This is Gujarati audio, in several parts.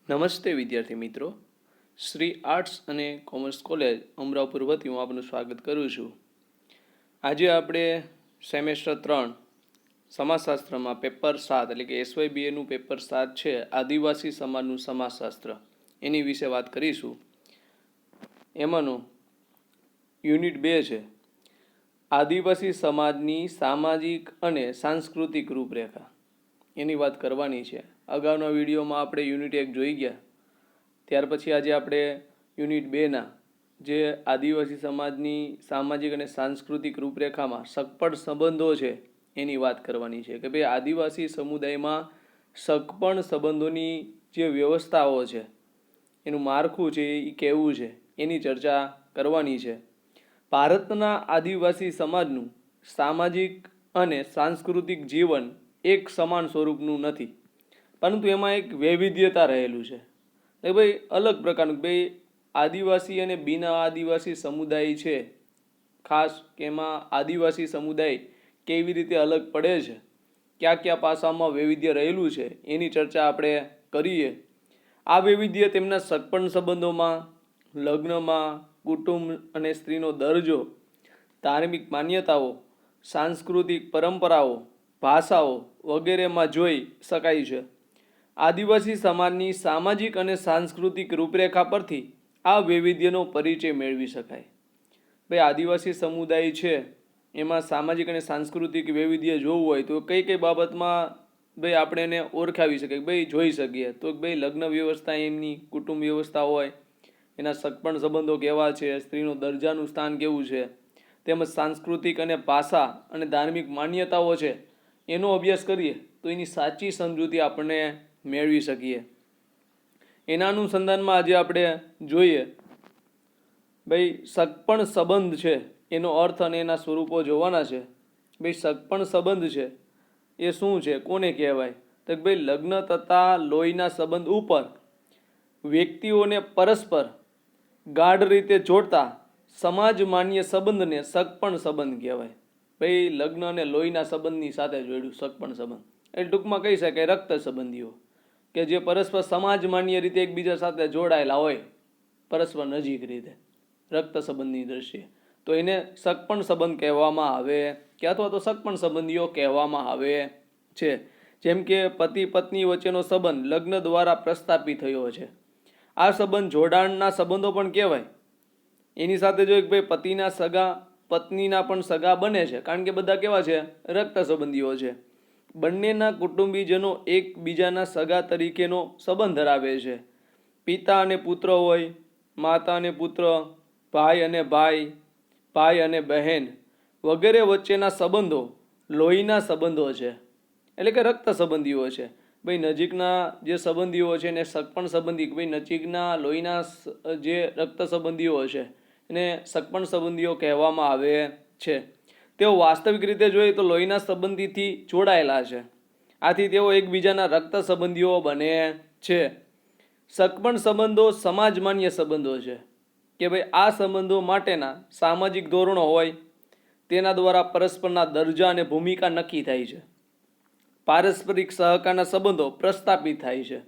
નમસ્તે વિદ્યાર્થી મિત્રો, શ્રી આર્ટ્સ અને કોમર્સ કોલેજ અમરાપુર વતી હું આપનું સ્વાગત કરું છું. આજે આપણે સેમેસ્ટર 3 સમાજશાસ્ત્રમાં પેપર 7 એટલે કે SYBAનું પેપર 7 છે, આદિવાસી સમાજનું સમાજશાસ્ત્ર, એની વિશે વાત કરીશું. એમાંનું યુનિટ 2 છે, આદિવાસી સમાજની સામાજિક અને સાંસ્કૃતિક રૂપરેખા, એની વાત કરવાની છે. અગાઉના વિડીયોમાં આપણે યુનિટ 1 જોઈ ગયા. ત્યાર પછી આજે આપણે યુનિટ 2ના જે આદિવાસી સમાજની સામાજિક અને સાંસ્કૃતિક રૂપરેખામાં સગપણ સંબંધો છે એની વાત કરવાની છે કે ભાઈ આદિવાસી સમુદાયમાં સગપણ સંબંધોની જે વ્યવસ્થાઓ છે, એનું માળખું છે એ કેવું છે એની ચર્ચા કરવાની છે. ભારતના આદિવાસી સમાજનું સામાજિક અને સાંસ્કૃતિક જીવન એક સમાન સ્વરૂપનું નથી, પરંતુ એમાં એક વૈવિધ્યતા રહેલું છે. એટલે ભાઈ અલગ પ્રકારનું ભાઈ આદિવાસી અને બિન આદિવાસી સમુદાય છે, ખાસ કે એમાં આદિવાસી સમુદાય કેવી રીતે અલગ પડે છે, કયા કયા પાસામાં વૈવિધ્ય રહેલું છે એની ચર્ચા આપણે કરીએ. આ વૈવિધ્ય તેમના સગપણ સંબંધોમાં, લગ્નમાં, કુટુંબ અને સ્ત્રીનો દરજ્જો, ધાર્મિક માન્યતાઓ, સાંસ્કૃતિક પરંપરાઓ, ભાષાઓ વગેરેમાં જોઈ શકાય છે. આદિવાસી સમાજની સામાજિક અને સાંસ્કૃતિક રૂપરેખા પરથી આ વૈવિધ્યનો પરિચય મેળવી શકાય. ભાઈ આદિવાસી સમુદાય છે એમાં સામાજિક અને સાંસ્કૃતિક વૈવિધ્ય જોવું હોય તો કઈ કઈ બાબતમાં ભાઈ આપણે એને ઓળખાવી શકીએ, ભાઈ જોઈ શકીએ તો ભાઈ લગ્ન વ્યવસ્થા એમની, કુટુંબ વ્યવસ્થા હોય, એના સગપણ સંબંધો કેવા છે, સ્ત્રીનો દરજાનું સ્થાન કેવું છે, તેમજ સાંસ્કૃતિક અને ભાષા અને ધાર્મિક માન્યતાઓ છે એનો અભ્યાસ કરીએ તો એની સાચી સમજૂતી આપણને મેળવી શકીએ. એના અનુસંધાનમાં આજે આપણે જોઈએ ભાઈ સગપણ સંબંધ છે એનો અર્થ અને એના સ્વરૂપો જોવાના છે. ભાઈ સગપણ સંબંધ છે એ શું છે, કોને કહેવાય? તો ભાઈ લગ્ન તથા લોહીના સંબંધ ઉપર વ્યક્તિઓને પરસ્પર ગાઢ રીતે જોડતા સમાજ માન્ય સંબંધને સગપણ સંબંધ કહેવાય. ભાઈ લગ્ન અને લોહીના સંબંધની સાથે જોડ્યું સગપણ સંબંધ એટલે ટૂંકમાં કહી શકાય રક્ત સંબંધીઓ કે જે પરસ્પર સમાજ માન્ય રીતે એકબીજા સાથે જોડાયેલા હોય, પરસ્પર નજીક રીતે રક્ત સંબંધની દ્રષ્ટિએ, તો એને સગપણ સંબંધ કહેવામાં આવે કે અથવા તો સગપણ સંબંધીઓ કહેવામાં આવે છે. જેમ કે પતિ પત્ની વચ્ચેનો સંબંધ લગ્ન દ્વારા પ્રસ્થાપિત થયો છે, આ સંબંધ જોડાણના સંબંધો પણ કહેવાય. એની સાથે જો એક ભાઈ પતિના સગા પત્નીના પણ સગા બને છે, કારણ કે બધા કેવા છે, રક્ત સંબંધીઓ છે. બંનેના કુટુંબીજનો એકબીજાના સગા તરીકેનો સંબંધ ધરાવે છે. પિતા અને પુત્ર હોય, માતા અને પુત્ર, ભાઈ અને ભાઈ, ભાઈ અને બહેન વગેરે વચ્ચેના સંબંધો લોહીના સંબંધો છે, એટલે કે રક્ત સંબંધીઓ છે. ભાઈ નજીકના જે સંબંધીઓ છે એને સગપણ સંબંધી, ભાઈ નજીકના લોહીના જે રક્ત સંબંધીઓ છે એને સગપણ સંબંધીઓ કહેવામાં આવે છે. તેઓ વાસ્તવિક રીતે જોઈએ તો લોહીના સંબંધીથી જોડાયેલા છે, આથી તેઓ એકબીજાના રક્ત સંબંધીઓ બને છે. સગપણ સંબંધો સમાજ માન્ય સંબંધો છે કે ભાઈ આ સંબંધો માટેના સામાજિક ધોરણો હોય, તેના દ્વારા પરસ્પરના દરજ્જા અને ભૂમિકા નક્કી થાય છે. પારસ્પરિક સહકારના સંબંધો પ્રસ્થાપિત થાય છે.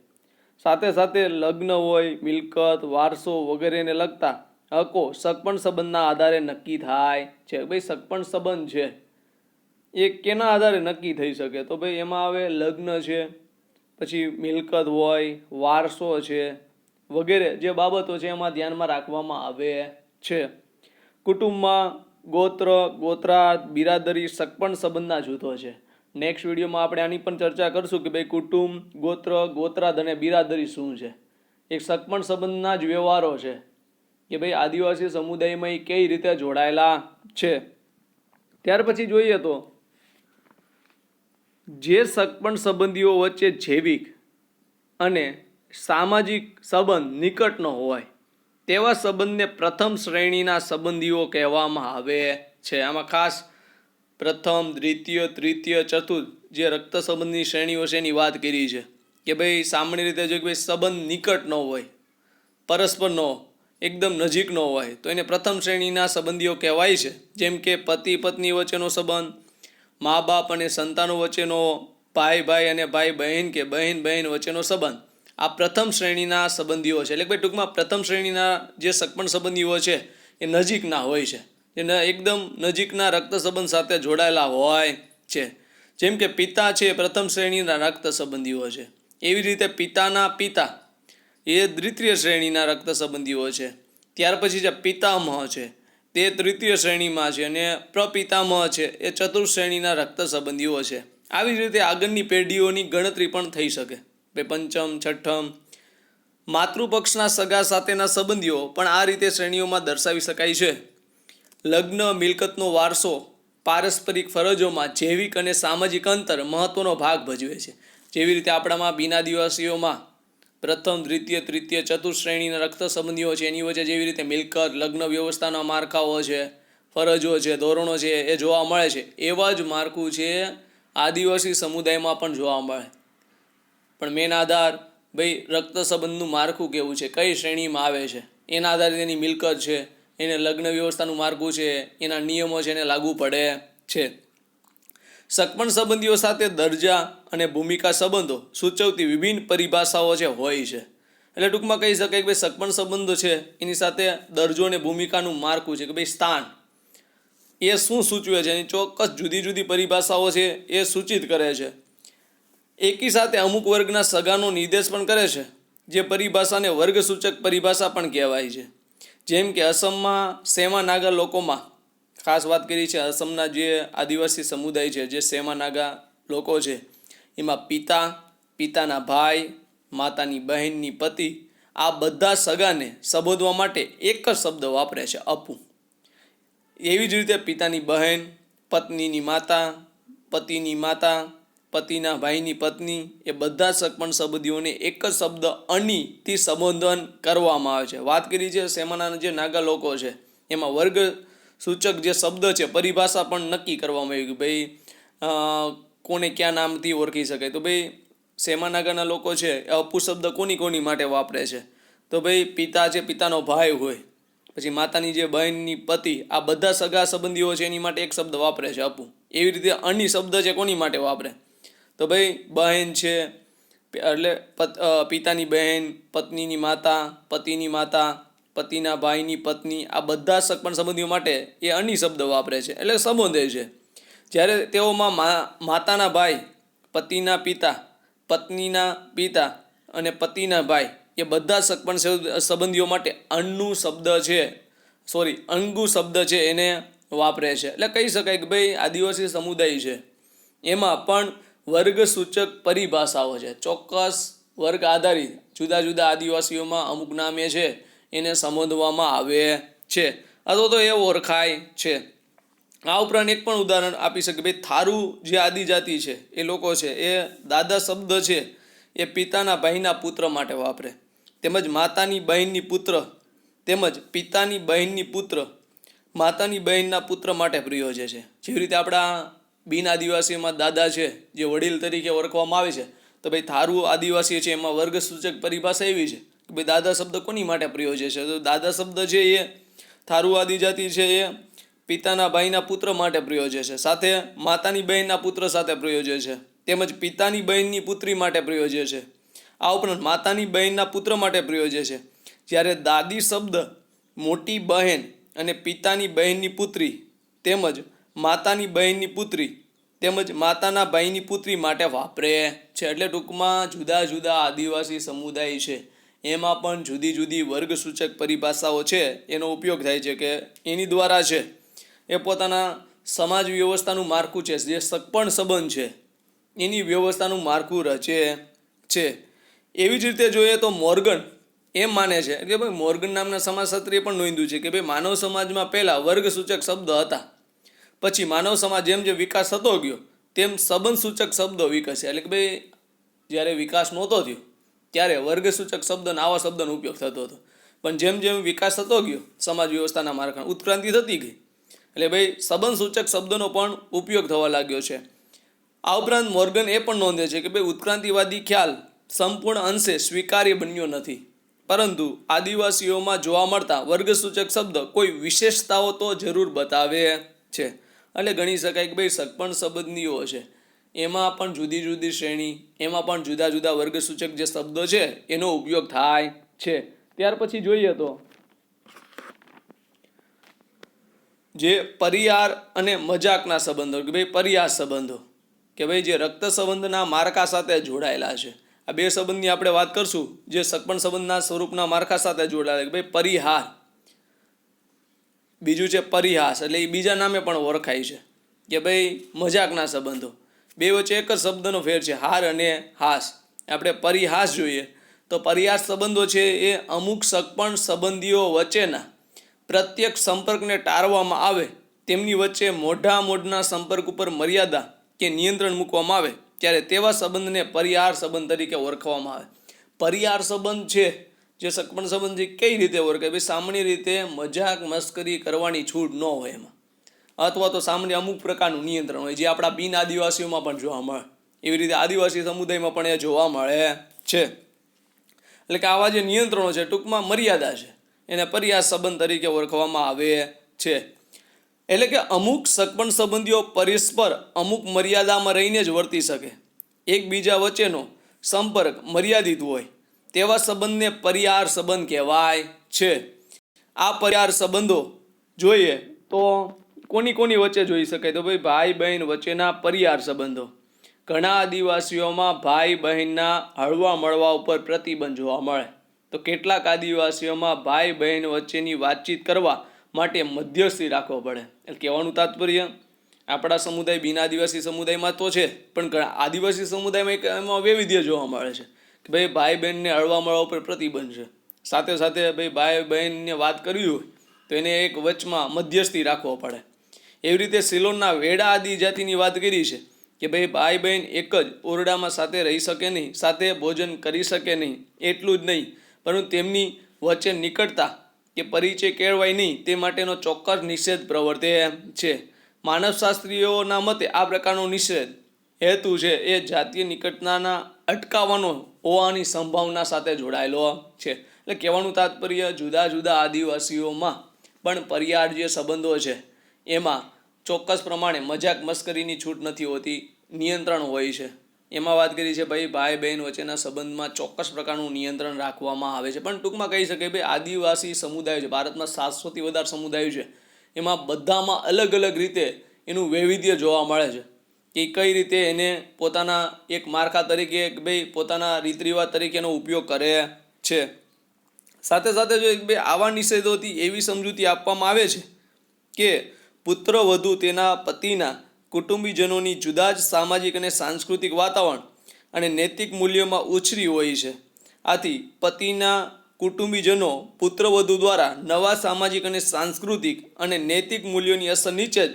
સાથે સાથે લગ્ન હોય, મિલકત, વારસો વગેરેને લગતા હકો સગપણ સંબંધના આધારે નક્કી થાય છે. ભાઈ સગપણ સંબંધ છે એ કેના આધારે નક્કી થઈ શકે? તો ભાઈ એમાં આવે લગ્ન છે, પછી મિલકત હોય, વારસો છે વગેરે જે બાબતો છે એમાં ધ્યાનમાં રાખવામાં આવે છે. કુટુંબમાં ગોત્ર, ગોત્રાર્થ, બિરાદરી સગપણ સંબંધના જૂથો છે. નેક્સ્ટ વિડીયોમાં આપણે આની પણ ચર્ચા કરશું કે ભાઈ કુટુંબ, ગોત્ર, ગોત્રાર્થ અને બિરાદરી શું છે. એક સગપણ સંબંધના જ વ્યવહારો છે કે ભાઈ આદિવાસી સમુદાયમાં એ કઈ રીતે જોડાયેલા છે. ત્યાર પછી જોઈએ તો જે સગપણ સંબંધીઓ વચ્ચે જૈવિક અને સામાજિક સંબંધ નિકટનો હોય તેવા સંબંધને પ્રથમ શ્રેણીના સંબંધીઓ કહેવામાં આવે છે. આમાં ખાસ પ્રથમ, દ્વિતીય, તૃતીય, ચતુર્થ જે રક્ત સંબંધની શ્રેણીઓ છે એની વાત કરી છે કે ભાઈ સામાન્ય રીતે જો ભાઈ સંબંધ નિકટ ન હોય, પરસ્પર ન એકદમ નજીક ન હોય તો એને પ્રથમ શ્રેણીના સંબંધીઓ કહેવાય છે. જેમ કે પતિ પત્ની વચ્ચેનો સંબંધ, મા બાપ અને સંતાનો વચ્ચેનો, ભાઈ ભાઈ અને ભાઈ બહેન કે બહેન બહેન વચ્ચેનો સંબંધ, આ પ્રથમ શ્રેણીના સંબંધીઓ છે. એટલે કે ભાઈ ટૂંકમાં પ્રથમ શ્રેણીના જે સગપણ સંબંધીઓ છે એ નજીકના હોય છે, જે એકદમ નજીકના રક્ત સંબંધ સાથે જોડાયેલા હોય છે. જેમ કે પિતા છે એ પ્રથમ શ્રેણીના રક્ત સંબંધીઓ છે. એવી રીતે પિતાના પિતા એ દ્વિતીય શ્રેણીના રક્ત સંબંધીઓ છે. ત્યાર પછી જે પિતામહ છે તે તૃતીય શ્રેણીમાં છે અને પ્રપિતામહ છે એ ચતુર્થ શ્રેણીના રક્ત સંબંધીઓ છે. આવી જ રીતે આગળની પેઢીઓની ગણતરી પણ થઈ શકે. પંચમ, છઠ્ઠમ, માતૃપક્ષના સગા સાથેના સંબંધીઓ પણ આ રીતે શ્રેણીઓમાં દર્શાવી શકાય છે. લગ્ન, મિલકતનો વારસો, પારસ્પરિક ફરજોમાં જૈવિક અને સામાજિક અંતર મહત્વનો ભાગ ભજવે છે. જેવી રીતે આપણામાં બિનાદિવાસીઓમાં પ્રથમ, દ્વિતીય, તૃતીય, ચતુર્થ શ્રેણીના રક્ત સંબંધીઓ છે, એની વચ્ચે જેવી રીતે મિલકત, લગ્ન વ્યવસ્થાના માળખાઓ છે, ફરજો છે, ધોરણો છે એ જોવા મળે છે, એવા જ માળખું છે આદિવાસી સમુદાયમાં પણ જોવા મળે. પણ મેન આધાર ભાઈ રક્ત સંબંધનું માળખું કેવું છે, કઈ શ્રેણીમાં આવે છે, એના આધારે તેની મિલકત છે, એને લગ્ન વ્યવસ્થાનું માળખું છે, એના નિયમો છે એને લાગુ પડે છે. સગપણ સંબંધીઓ સાથે દરજા અને ભૂમિકા સંબંધો સૂચવતી વિભિન્ન પરિભાષાઓ જે હોય છે. એટલે ટૂંકમાં કહી શકાય કે ભાઈ સગપણ સંબંધો છે એની સાથે દરજો અને ભૂમિકાનું માળખું છે કે ભાઈ સ્થાન એ શું સૂચવે છે, એની ચોક્કસ જુદી જુદી પરિભાષાઓ છે એ સૂચિત કરે છે. એકી સાથે અમુક વર્ગના સગાનો નિર્દેશ પણ કરે છે, જે પરિભાષાને વર્ગસૂચક પરિભાષા પણ કહેવાય છે. જેમ કે અસમમાં સેમા નાગા લોકોમાં ખાસ વાત કરી છે, અસમના જે આદિવાસી સમુદાય છે, જે સેમા નાગા લોકો છે, એમાં પિતા, પિતાના ભાઈ, માતાની બહેનની પતિ, આ બધા સગાને સંબોધવા માટે એક જ શબ્દ વાપરે છે, અપુ. એવી જ રીતે પિતાની બહેન, પત્નીની માતા, પતિની માતા, પતિના ભાઈની પત્ની, એ બધા સગપણ સંબંધીઓને એક જ શબ્દ અનીથી સંબોધન કરવામાં આવે છે. વાત કરી છે સેમાના જે નાગા લોકો છે એમાં વર્ગ સૂચક જે શબ્દ છે પરિભાષા પણ નક્કી કરવામાં આવી કે ભાઈ કોને ક્યાં નામથી ઓળખી શકાય. તો ભાઈ સેમા નાગાના લોકો છે એ અપુ શબ્દ કોની માટે વાપરે છે, તો ભાઈ પિતા છે, પિતાનો ભાઈ હોય, પછી માતાની જે બહેનની પતિ, આ બધા સગા સંબંધીઓ છે એની માટે એક શબ્દ વાપરે છે, અપુ. એવી રીતે અની શબ્દ છે કોની માટે વાપરે, તો ભાઈ બહેન છે એટલે પિતાની બહેન, પત્નીની માતા, પતિની માતા, પતિના ભાઈની પત્ની, આ બધા સગપણ સંબંધીઓ માટે એ અની શબ્દ વાપરે છે, એટલે સંબોધે છે. જ્યારે તેઓમાં માતાના ભાઈ, પતિના પિતા, પત્નીના પિતા અને પતિના ભાઈ, એ બધા સગપણ સંબંધીઓ માટે અંગુ શબ્દ છે એને વાપરે છે. એટલે કહી શકાય કે ભાઈ આદિવાસી સમુદાય છે એમાં પણ વર્ગસૂચક પરિભાષાઓ છે, ચોક્કસ વર્ગ આધારિત જુદા જુદા આદિવાસીઓમાં અમુક નામે છે એને સંબોધવામાં આવે છે અથવા તો એ ઓળખાય છે. આ ઉપરાંત એક પણ ઉદાહરણ આપી શકે, ભાઈ થારું જે આદિજાતિ છે એ લોકો છે એ દાદા શબ્દ છે એ પિતાના ભાઈના પુત્ર માટે વાપરે, તેમજ માતાની બહેનની પુત્ર તેમજ પિતાની બહેનની પુત્ર માતાની બહેનના પુત્ર માટે પ્રયોજે છે. જેવી રીતે આપણા બિન આદિવાસીમાં દાદા છે જે વડીલ તરીકે ઓળખવામાં આવે છે, તો ભાઈ થારું આદિવાસી છે એમાં વર્ગસૂચક પરિભાષા એવી છે કે ભાઈ દાદા શબ્દ કોની માટે પ્રયોજે છે, તો દાદા શબ્દ છે એ થારું આદિજાતિ છે એ પિતાના ભાઈના પુત્ર માટે પ્રયોજે છે, સાથે માતાની બહેનના પુત્ર સાથે પ્રયોજે છે, તેમજ પિતાની બહેનની પુત્રી માટે પ્રયોજે છે. આ ઉપરાંત માતાની બહેનના પુત્ર માટે પ્રયોજે છે. જ્યારે દાદી શબ્દ મોટી બહેન અને પિતાની બહેનની પુત્રી તેમજ માતાની બહેનની પુત્રી તેમજ માતાના ભાઈની પુત્રી માટે વાપરે છે. એટલે ટૂંકમાં જુદા જુદા આદિવાસી સમુદાય છે એમાં પણ જુદી જુદી વર્ગસૂચક પરિભાષાઓ છે એનો ઉપયોગ થાય છે કે એની દ્વારા છે એ પોતાના સમાજ વ્યવસ્થાનું માળખું છે, જે સગપણ સંબંધ છે એની વ્યવસ્થાનું માળખું રચે છે. એવી જ રીતે જોઈએ તો મોર્ગન એમ માને છે કે ભાઈ મોર્ગન નામના સમાજશાસ્ત્રીએ પણ નોંધ્યું છે કે ભાઈ માનવ સમાજમાં પહેલાં વર્ગસૂચક શબ્દ હતા, પછી માનવ સમાજ જેમ જેમ વિકાસ થતો ગયો તેમ સંબંધ સૂચક શબ્દો વિકસ્યા. એટલે કે ભાઈ જ્યારે વિકાસ નહોતો થયો ત્યારે વર્ગસૂચક શબ્દનો આવા શબ્દનો ઉપયોગ થતો હતો, પણ જેમ જેમ વિકાસ થતો ગયો સમાજ વ્યવસ્થાના માળખા ઉત્ક્રાંતિ થતી ગઈ એટલે ભાઈ સંબંધ સૂચક શબ્દનો પણ ઉપયોગ થવા લાગ્યો છે. આ ઉપરાંત મોર્ગન એ પણ નોંધે છે કે ભાઈ ઉત્ક્રાંતિવાદી ખ્યાલ સંપૂર્ણ અંશે સ્વીકાર્ય બન્યો નથી, પરંતુ આદિવાસીઓમાં જોવા મળતા વર્ગસૂચક શબ્દ કોઈ વિશેષતાઓ તો જરૂર બતાવે છે. એટલે ગણી શકાય કે ભાઈ સગપણ સંબંધીઓ છે એમાં પણ જુદી જુદી શ્રેણી, એમાં પણ જુદા જુદા વર્ગસૂચક જે શબ્દો છે એનો ઉપયોગ થાય છે. ત્યાર પછી જોઈએ તો જે પરિહાર અને મજાકના સંબંધો, કે ભાઈ પરિહાર સંબંધો, કે ભાઈ જે રક્ત સંબંધના માળખા સાથે જોડાયેલા છે. આ બે સંબંધની આપણે વાત કરશું જે સગપણ સંબંધના સ્વરૂપના માળખા સાથે જોડાયેલા, કે ભાઈ પરિહાર, બીજું છે પરિહાસ, એટલે એ બીજા નામે પણ ઓળખાય છે કે ભાઈ મજાકના સંબંધો. બે વચ્ચે એક જ શબ્દનો ફેર છે, હાર અને હાસ. આપણે પરિહાસ જોઈએ તો પરિહાસ સંબંધો છે એ અમુક સગપણ સંબંધીઓ વચ્ચેના પ્રત્યક્ષ સંપર્કને ટાળવામાં આવે, તેમની વચ્ચે મોઢાના સંપર્ક ઉપર મર્યાદા કે નિયંત્રણ મૂકવામાં આવે ત્યારે તેવા સંબંધને પરિહાર સંબંધ તરીકે ઓળખવામાં આવે. પરિહાર સંબંધ છે જે સગપણ સંબંધ છે કઈ રીતે ઓળખાય? ભાઈ સામાન્ય રીતે મજાક મસ્કરી કરવાની છૂટ ન હોય એમાં, અથવા તો સામાન્ય અમુક પ્રકારનું નિયંત્રણ હોય, જે આપણા બિન આદિવાસીઓમાં પણ જોવા મળે. એવી રીતે આદિવાસી સમુદાયમાં પણ એ જોવા મળે છે. એટલે કે આવા જે નિયંત્રણો છે, ટૂંકમાં મર્યાદા છે, એને પરિહાર સંબંધ તરીકે ઓળખવામાં આવે છે. એટલે કે અમુક સગપણ સંબંધીઓ પરસ્પર અમુક મર્યાદામાં રહીને જ વર્તી શકે, એકબીજા વચ્ચેનો સંપર્ક મર્યાદિત હોય તેવા સંબંધને પરિહાર સંબંધ કહેવાય છે. આ પરિહાર સંબંધો જોઈએ તો કોની વચ્ચે જોઈ શકાય? તો ભાઈ ભાઈ બહેન વચ્ચેના પરિહાર સંબંધો. ઘણા આદિવાસીઓમાં ભાઈ બહેનના હળવા મળવા ઉપર પ્રતિબંધ જોવા મળે, તો કેટલાક આદિવાસીઓમાં ભાઈ બહેન વચ્ચેની વાતચીત કરવા માટે મધ્યસ્થી રાખવો પડે. એટલે કહેવાનું તાત્પર્ય આપણા સમુદાય બિન આદિવાસી સમુદાયમાં તો છે, પણ ઘણા આદિવાસી સમુદાયમાં એમાં વૈવિધ્ય જોવા મળે છે કે ભાઈ ભાઈ બહેનને હળવા મળવા ઉપર પ્રતિબંધ છે. સાથે સાથે ભાઈ બહેનને વાત કરવી હોય તો એને એક વચમાં મધ્યસ્થી રાખવો પડે. એવી રીતે સિલોનના વેડા આદિજાતિની વાત કરી છે કે ભાઈ બહેન એક જ ઓરડામાં સાથે રહી શકે નહીં, સાથે ભોજન કરી શકે નહીં. એટલું જ નહીં, પરંતુ તેમની વચ્ચે નિકટતા કે પરિચય કેળવાય નહીં તે માટેનો ચોક્કસ નિષેધ પ્રવર્તે છે. માનવશાસ્ત્રીઓના મતે આ પ્રકારનો નિષેધ હેતુ છે એ જાતીય નિકટતાના અટકાવવાનો હોવાની સંભાવના સાથે જોડાયેલો છે. એટલે કહેવાનું તાત્પર્ય જુદા જુદા આદિવાસીઓમાં પણ પરિહાર જે સંબંધો છે એમાં ચોક્કસ પ્રમાણે મજાક મસ્કરીની છૂટ નથી હોતી, નિયંત્રણ હોય છે. એમાં વાત કરી છે ભાઈ બહેન વચ્ચેના સંબંધમાં ચોક્કસ પ્રકારનું નિયંત્રણ રાખવામાં આવે છે. પણ ટૂંકમાં કહી શકાય ભાઈ આદિવાસી સમુદાય છે, ભારતમાં 700થી વધારે સમુદાયો છે, એમાં બધામાં અલગ અલગ રીતે એનું વૈવિધ્ય જોવા મળે છે કે કઈ રીતે એને પોતાના એક માળખા તરીકે ભાઈ પોતાના રીત રિવાજ તરીકેનો ઉપયોગ કરે છે. સાથે સાથે જો ભાઈ આવા નિષેધોથી એવી સમજૂતી આપવામાં આવે છે કે પુત્ર વધુ તેના પતિના કુટુંબીજનોની જુદા જ સામાજિક અને સાંસ્કૃતિક વાતાવરણ અને નૈતિક મૂલ્યોમાં ઉછરી હોય છે. આથી પતિના કુટુંબીજનો પુત્રવધુ દ્વારા નવા સામાજિક અને સાંસ્કૃતિક અને નૈતિક મૂલ્યોની અસર નીચે જ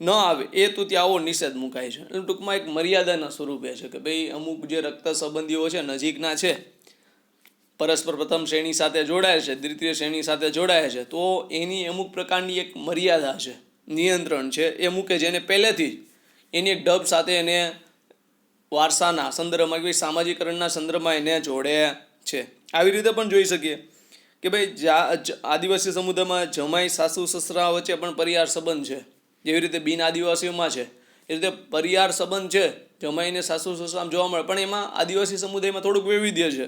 ન આવે એ તો ત્યાં આવો નિષેધ મુકાય છે. એટલે ટૂંકમાં એક મર્યાદાના સ્વરૂપે છે કે ભાઈ અમુક જે રક્ત સંબંધીઓ છે, નજીકના છે, પરસ્પર પ્રથમ શ્રેણી સાથે જોડાય છે, દ્વિતીય શ્રેણી સાથે જોડાય છે, તો એની અમુક પ્રકારની એક મર્યાદા છે, નિયંત્રણ છે એ મૂકે છે. એને પહેલેથી જ એની એક ઢબ સાથે એને વારસાના સંદર્ભમાં કે સામાજિકરણના સંદર્ભમાં એને જોડે છે. આવી રીતે પણ જોઈ શકીએ કે ભાઈ આદિવાસી સમુદાયમાં જમાઈ સાસુ સસરા વચ્ચે પણ પરિહાર સંબંધ છે, જેવી રીતે બિન આદિવાસીઓમાં છે એ રીતે પરિહાર સંબંધ છે, જમાઈને સાસુ સસરામાં જોવા મળે. પણ એમાં આદિવાસી સમુદાયમાં થોડુંક વૈવિધ્ય છે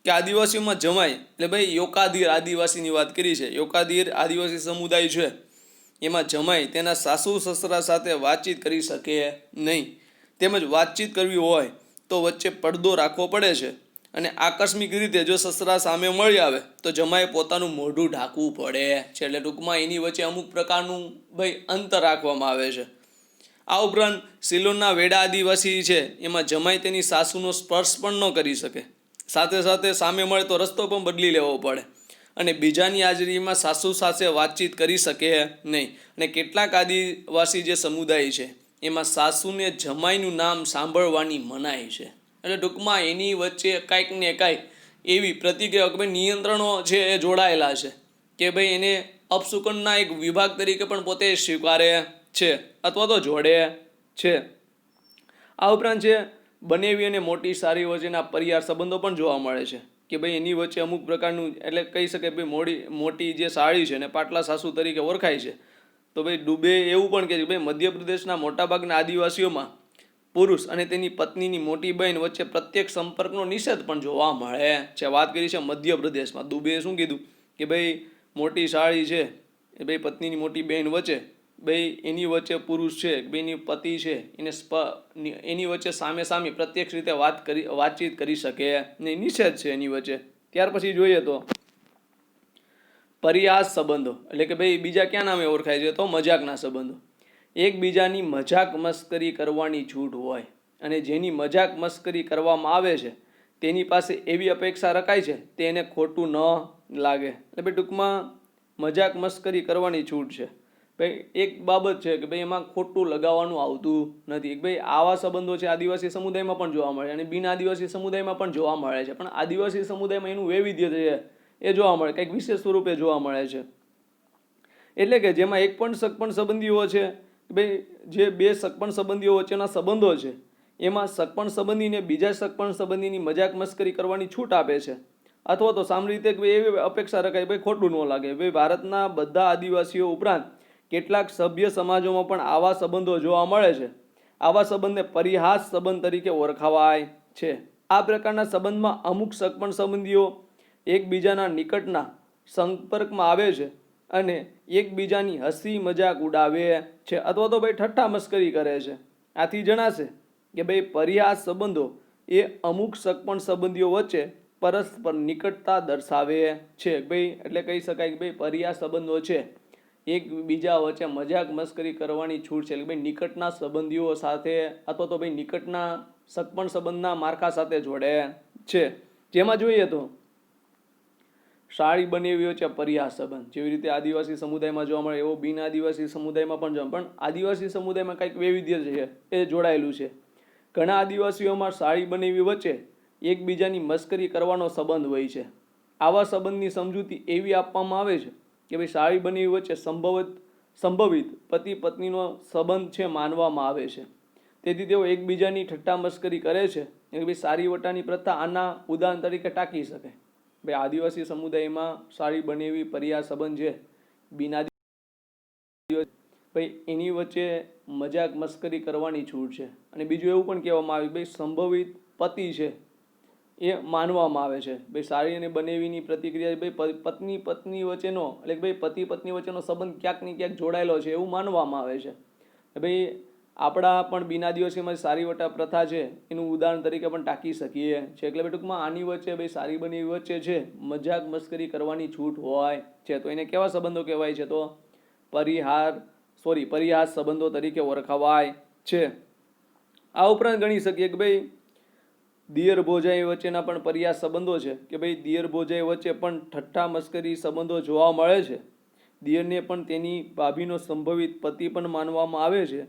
કે આદિવાસીઓમાં જમાઈ એટલે ભાઈ યોકાધીર આદિવાસીની વાત કરી છે, યોકાધીર આદિવાસી સમુદાય છે એમાં જમાઈ તેના સાસુ સસરા સાથે વાતચીત કરી શકે નહીં, તેમજ વાતચીત કરવી હોય તો વચ્ચે પડદો રાખવો પડે છે અને આકસ્મિક રીતે જો સસરા સામે મળી આવે તો જમાએ પોતાનું મોઢું ઢાંકવું પડે છે. એટલે ટૂંકમાં એની વચ્ચે અમુક પ્રકારનું ભાઈ અંતર રાખવામાં આવે છે. આ ઉપરાંત સિલોનના વેડા આદિવાસી છે એમાં જમાઈ તેની સાસુનો સ્પર્શ પણ ન કરી શકે, સાથે સાથે સામે મળે તો રસ્તો પણ બદલી લેવો પડે અને બીજાની હાજરીમાં સાસુ સાથે વાતચીત કરી શકે નહીં. અને કેટલાક આદિવાસી જે સમુદાય છે એમાં સાસુને જમાઈનું નામ સાંભળવાની મનાઈ છે. એટલે ટૂંકમાં એની વચ્ચે કાંઈક ને કાંઈક એવી પ્રતિક્રિયા કે ભાઈ નિયંત્રણો છે એ જોડાયેલા છે કે ભાઈ એને અપશુકનના એક વિભાગ તરીકે પણ પોતે સ્વીકારે છે અથવા તો જોડે છે. આ ઉપરાંત છે બનેવી અને મોટી સારી વચ્ચેના પરિહાર સંબંધો પણ જોવા મળે છે કે ભાઈ એની વચ્ચે અમુક પ્રકારનું એટલે કહી શકાય ભાઈ મોટી જે સાળી છે ને પાટલા સાસુ તરીકે ઓળખાય છે. તો ભાઈ ડુબે એવું પણ કહે છે ભાઈ મધ્યપ્રદેશના મોટાભાગના આદિવાસીઓમાં પુરુષ અને તેની પત્નીની મોટી બહેન વચ્ચે પ્રત્યક્ષ સંપર્કનો નિષેધ પણ જોવા મળે છે. વાત કરી છે મધ્યપ્રદેશમાં. દુબેએ શું કીધું કે ભાઈ મોટી સાળી છે એ ભાઈ પત્નીની મોટી બહેન વચ્ચે ભાઈ એની વચ્ચે પુરુષ છે ભાઈની પતિ છે એની વચ્ચે સામે સામે પ્રત્યક્ષ રીતે વાતચીત કરી શકે નહીં, નિષેધ છે એની વચ્ચે. ત્યાર પછી જોઈએ તો પરિહાસ સંબંધો એટલે કે ભાઈ બીજા ક્યાં નામે ઓળખાય છે તો મજાકના સંબંધો. એકબીજાની મજાક મસ્કરી કરવાની છૂટ હોય અને જેની મજાક મસ્કરી કરવામાં આવે છે તેની પાસે એવી અપેક્ષા રખાય છે તેને ખોટું ન લાગે. એટલે ભાઈ ટૂંકમાં મજાક મસ્કરી કરવાની છૂટ છે. ભાઈ એક બાબત છે કે ભાઈ એમાં ખોટું લગાવવાનું આવતું નથી. ભાઈ આવા સંબંધો છે આદિવાસી સમુદાયમાં પણ જોવા મળે અને બિન આદિવાસી સમુદાયમાં પણ જોવા મળે છે. પણ આદિવાસી સમુદાયમાં એનું વૈવિધ્ય છે એ જોવા મળે, કંઈક વિશેષ સ્વરૂપે જોવા મળે છે. એટલે કે જેમાં એક પણ સગપણ સંબંધીઓ છે ભાઈ જે બે સગપણ સંબંધીઓ વચ્ચેના સંબંધો છે એમાં સગપણ સંબંધીને બીજા સગપણ સંબંધીની મજાક મસ્કરી કરવાની છૂટ આપે છે અથવા તો સામાન્ય રીતે એવી અપેક્ષા રખાય ભાઈ ખોટું ન લાગે. ભાઈ ભારતના બધા આદિવાસીઓ ઉપરાંત કેટલાક સભ્ય સમાજોમાં પણ આવા સંબંધો જોવા મળે છે. આવા સંબંધને પરિહાસ સંબંધ તરીકે ઓળખાવાય છે. આ પ્રકારના સંબંધમાં અમુક સગપણ સંબંધીઓ એકબીજાના નિકટના સંપર્કમાં આવે છે અને એકબીજાની હસી મજાક ઉડાવે છે અથવા તો ભાઈ ઠઠ્ઠા મસ્કરી કરે છે. આથી જણાશે કે ભાઈ પરિહાસ સંબંધો એ અમુક સગપણ સંબંધીઓ વચ્ચે પરસ્પર નિકટતા દર્શાવે છે. ભાઈ એટલે કહી શકાય કે ભાઈ પરિહાસ સંબંધો છે એકબીજા વચ્ચે મજાક મસ્કરી કરવાની છૂટ છે. એટલે ભાઈ નિકટના સંબંધીઓ સાથે અથવા તો ભાઈ નિકટના સગપણ સંબંધના માળખા સાથે જોડે છે. જેમાં જોઈએ તો સાળી બનેવી વચ્ચે પરિહાસ સંબંધ જેવી રીતે આદિવાસી સમુદાયમાં જોવા મળે એવો બિન આદિવાસી સમુદાયમાં પણ જોવા, પણ આદિવાસી સમુદાયમાં કંઈક વૈવિધ્ય છે એ જોડાયેલું છે. ઘણા આદિવાસીઓમાં સાળી બનેવી વચ્ચે એકબીજાની મસ્કરી કરવાનો સંબંધ હોય છે. આવા સંબંધની સમજૂતી એવી આપવામાં આવે છે કે ભાઈ સાળી બનેવી વચ્ચે સંભવિત પતિ પત્નીનો સંબંધ છે માનવામાં આવે છે. તેથી તેઓ એકબીજાની ઠટ્ઠા મસ્કરી કરે છે. ભાઈ સારી વટાની પ્રથા આના ઉદાહરણ તરીકે ટાંકી શકે. ભાઈ આદિવાસી સમુદાયમાં સારી બનેવી પરિહાસ સંબંધ છે બિન ભાઈ એની વચ્ચે મજાક મસ્કરી કરવાની છૂટ છે. અને બીજું એવું પણ કહેવામાં આવે ભાઈ સંભવિત પતિ છે એ માનવામાં આવે છે. ભાઈ સારી અને બનેવીની પ્રતિક્રિયા ભાઈ પત્ની વચ્ચેનો એટલે ભાઈ પતિ પત્ની વચ્ચેનો સંબંધ ક્યાંક ને ક્યાંક જોડાયેલો છે એવું માનવામાં આવે છે. ભાઈ આપણા પણ બિન આદિવાસીમાં સારી વટા પ્રથા છે એનું ઉદાહરણ તરીકે પણ ટાંકી શકીએ છે. એટલે ભાઈ ટૂંકમાં આની વચ્ચે ભાઈ સારી બનેવી વચ્ચે છે મજાક મસ્કરી કરવાની છૂટ હોય છે તો એને કેવા સંબંધો કહેવાય છે તો પરિહાસ સંબંધો તરીકે ઓળખાવાય છે. આ ઉપરાંત ગણી શકીએ કે ભાઈ દિયર ભોજાઈ વચ્ચેના પણ પરિહાસ સંબંધો છે કે ભાઈ દિયર ભોજાઈ વચ્ચે પણ ઠઠ્ઠા મસ્કરી સંબંધો જોવા મળે છે. દિયરને પણ તેની ભાભીનો સંભવિત પતિ પણ માનવામાં આવે છે.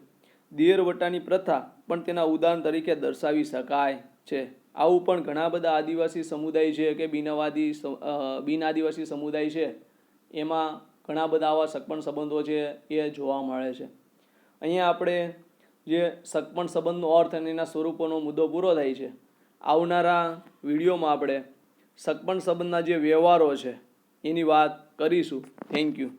દિયર વટાની પ્રથા પણ તેના ઉદાહરણ તરીકે દર્શાવી શકાય છે. આવું પણ ઘણા બધા આદિવાસી સમુદાય છે કે બિન આદિવાસી સમુદાય છે એમાં ઘણા બધા આવા સગપણ સંબંધો છે એ જોવા મળે છે. અહીંયા આપણે જે સગપણ સંબંધનો અર્થ અને એના સ્વરૂપોનો મુદ્દો પૂરો થાય છે. આવનારા વિડીયોમાં આપણે સગપણ સંબંધના જે વ્યવહારો છે એની વાત કરીશું. Thank you.